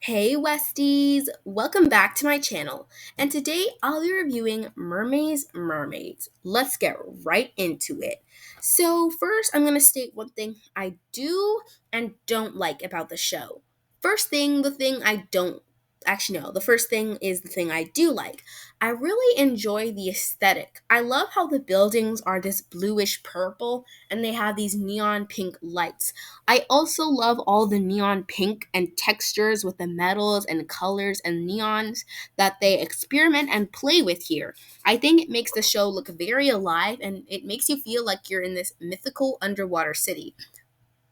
Hey Westies, welcome back to my channel. And today I'll be reviewing Mermaze Mermaidz. Let's get right into it. So, first, I'm going to state one thing I do and don't like about the show. First thing, the thing I don't actually no, the first thing is the thing I do like. I really enjoy the aesthetic. I love how the buildings are this bluish purple and they have these neon pink lights. I also love all the neon pink and textures with the metals and colors and neons that they experiment and play with here. I think it makes the show look very alive and it makes you feel like you're in this mythical underwater city.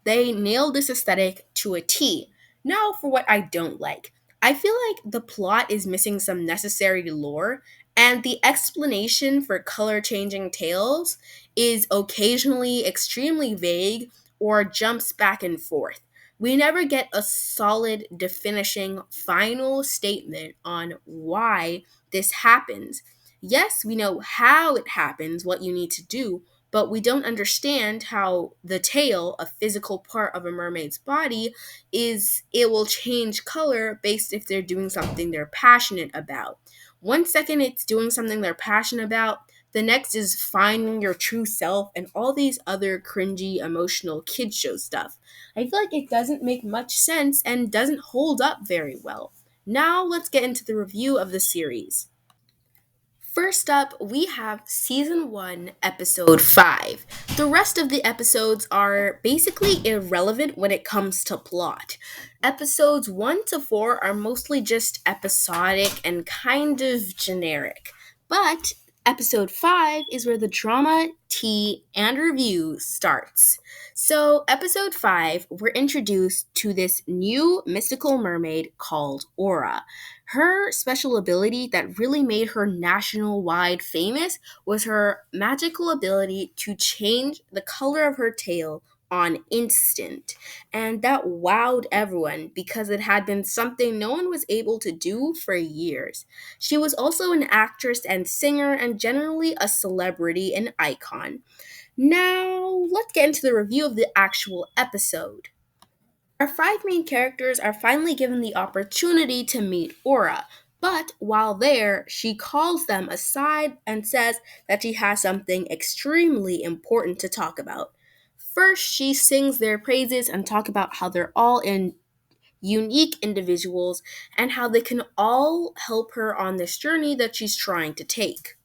They nailed this aesthetic to a T. Now, for what I don't like. I feel like the plot is missing some necessary lore, and the explanation for color changing tails is occasionally extremely vague or jumps back and forth. We never get a solid, definishing, final statement on why this happens. Yes, we know how it happens, what you need to do, but we don't understand how the tail, a physical part of a mermaid's body, is it will change color based if they're doing something they're passionate about. One second it's doing something they're passionate about, the next is finding your true self and all these other cringy emotional kid show stuff. I feel like it doesn't make much sense and doesn't hold up very well. Now let's get into the review of the series. First up, we have season 1, episode 5. The rest of the episodes are basically irrelevant when it comes to plot. Episodes 1 to 4 are mostly just episodic and kind of generic. But episode 5 is where the drama, tea, and review starts. So, episode 5, we're introduced to this new mystical mermaid called Aura. Her special ability that really made her national wide famous was her magical ability to change the color of her tail on instant. And that wowed everyone because it had been something no one was able to do for years. She was also an actress and singer and generally a celebrity and icon. Now, let's get into the review of the actual episode. Our five main characters are finally given the opportunity to meet Aura, but while there, she calls them aside and says that she has something extremely important to talk about. First, she sings their praises and talk about how they're all in unique individuals and how they can all help her on this journey that she's trying to take.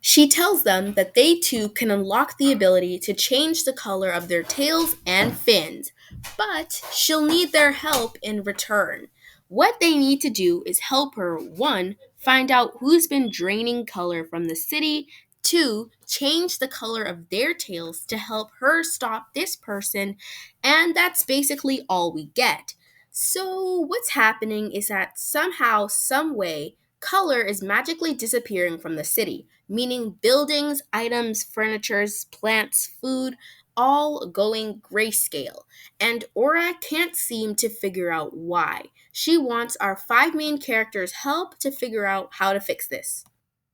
She tells them that they too can unlock the ability to change the color of their tails and fins, but she'll need their help in return. What they need to do is help her 1. Find out who's been draining color from the city, 2. Change the color of their tails to help her stop this person, and that's basically all we get. So, what's happening is that somehow, some way, color is magically disappearing from the city, meaning buildings, items, furnitures, plants, food, all going grayscale. And Aura can't seem to figure out why. She wants our five main characters' help to figure out how to fix this.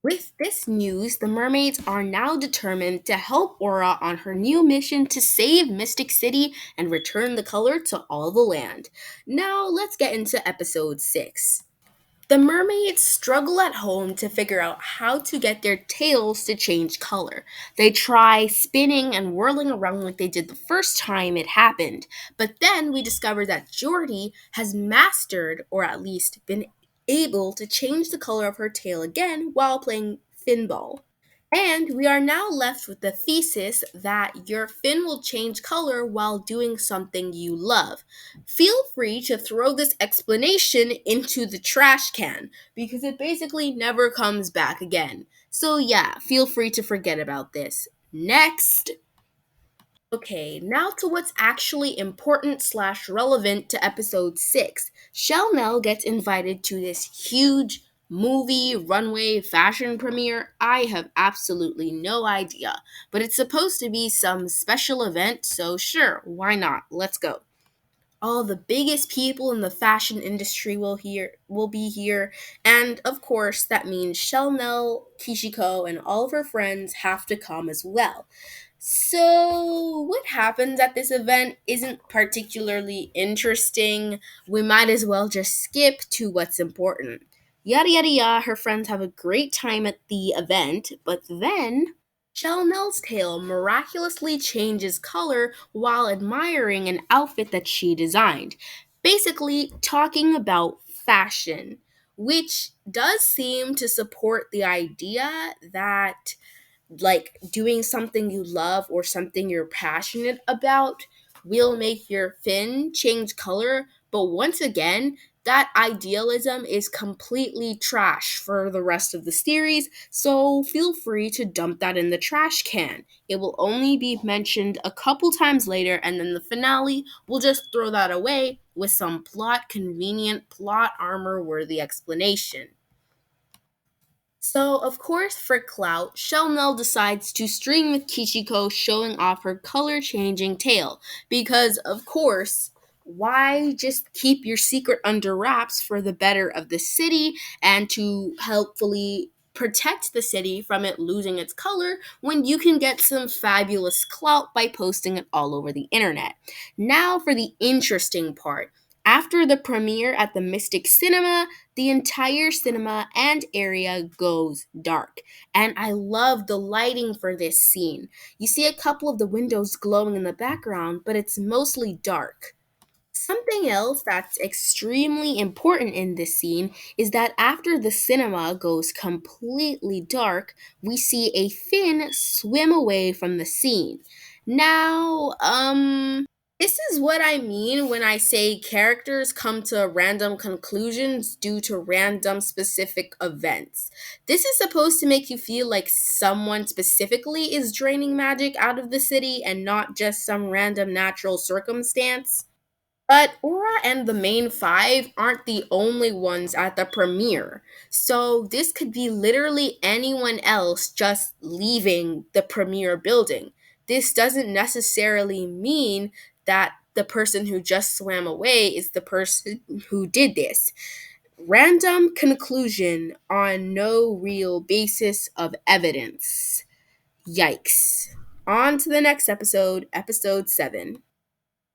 With this news, the mermaids are now determined to help Aura on her new mission to save Mystic City and return the color to all the land. Now, let's get into episode 6. The mermaids struggle at home to figure out how to get their tails to change color. They try spinning and whirling around like they did the first time it happened, but then we discover that Jordy has mastered, or at least been able to change the color of her tail again while playing finball. And we are now left with the thesis that your fin will change color while doing something you love. Feel free to throw this explanation into the trash can because it basically never comes back again. So, yeah, feel free to forget about this. Next. Okay, now to what's actually important slash relevant to episode 6. Shell gets invited to this huge movie, runway, fashion premiere. I have absolutely no idea, but it's supposed to be some special event, so sure, why not? Let's go. All the biggest people in the fashion industry will be here, and of course that means Shell, Kishiko, and all of her friends have to come as well. So, what happens at this event isn't particularly interesting. We might as well just skip to what's important. Yada yada yada, her friends have a great time at the event, but then Chanel's tail miraculously changes color while admiring an outfit that she designed. Basically, talking about fashion, which does seem to support the idea that like doing something you love or something you're passionate about will make your fin change color. But once again, that idealism is completely trash for the rest of the series, so feel free to dump that in the trash can. It will only be mentioned a couple times later, and then the finale will just throw that away with some plot armor worthy explanation. So, of course, for clout, Shellnell decides to string with Kichiko showing off her color changing tail. Because, of course, why just keep your secret under wraps for the better of the city and to helpfully protect the city from it losing its color when you can get some fabulous clout by posting it all over the internet? Now, for the interesting part. After the premiere at the Mystic Cinema, the entire cinema and area goes dark. And I love the lighting for this scene. You see a couple of the windows glowing in the background, but it's mostly dark. Something else that's extremely important in this scene is that after the cinema goes completely dark, we see a fin swim away from the scene. Now, this is what I mean when I say characters come to random conclusions due to random specific events. This is supposed to make you feel like someone specifically is draining magic out of the city and not just some random natural circumstance. But Aura and the main five aren't the only ones at the premiere. So this could be literally anyone else just leaving the premiere building. This doesn't necessarily mean that the person who just swam away is the person who did this. Random conclusion on no real basis of evidence. Yikes. On to the next episode, episode 7.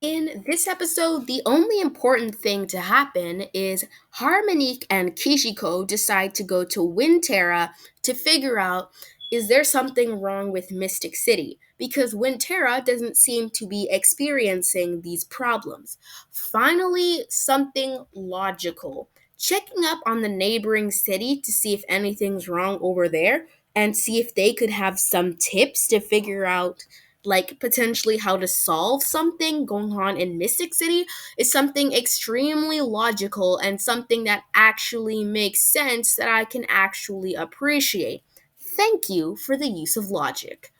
In this episode, the only important thing to happen is Harmonique and Kishiko decide to go to Winterra to figure out is there something wrong with Mystic City because Winterra doesn't seem to be experiencing these problems. Finally, something logical. Checking up on the neighboring city to see if anything's wrong over there and see if they could have some tips to figure out like potentially how to solve something going on in Mystic City is something extremely logical and something that actually makes sense that I can actually appreciate. Thank you for the use of logic.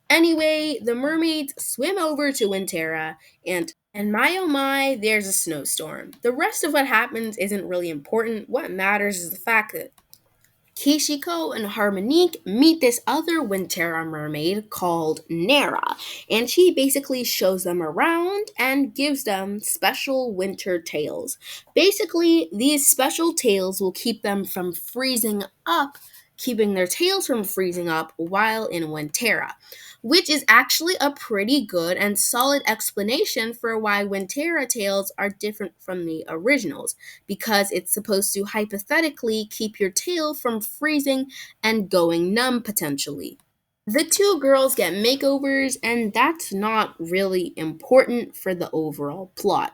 Anyway, the mermaids swim over to Winterra and my oh my, there's a snowstorm. The rest of what happens isn't really important. What matters is the fact that Kishiko and Harmonique meet this other Winterra mermaid called Nera, and she basically shows them around and gives them special winter tails. Basically, these special tails will keep them from freezing up, keeping their tails from freezing up while in Winterra, which is actually a pretty good and solid explanation for why Winterra tails are different from the originals because it's supposed to hypothetically keep your tail from freezing and going numb potentially. The two girls get makeovers, and that's not really important for the overall plot.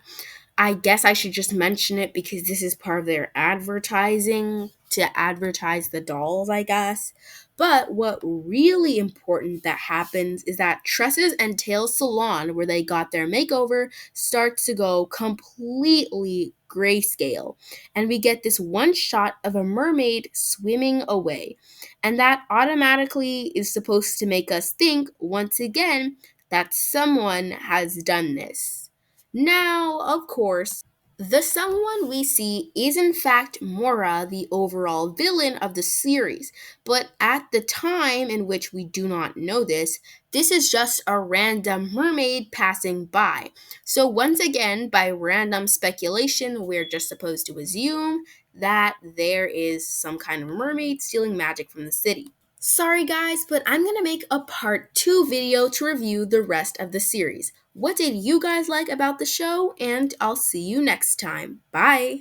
I guess I should just mention it because this is part of their advertising to advertise the dolls, I guess. But what really important that happens is that Tresses and Tails Salon, where they got their makeover, starts to go completely grayscale. And we get this one shot of a mermaid swimming away. And that automatically is supposed to make us think, once again, that someone has done this. Now, of course, the someone we see is in fact Mora, the overall villain of the series, but at the time in which we do not know this, this is just a random mermaid passing by. So, once again, by random speculation, we're just supposed to assume that there is some kind of mermaid stealing magic from the city. Sorry guys, but I'm gonna make a part 2 video to review the rest of the series. What did you guys like about the show? And I'll see you next time. Bye!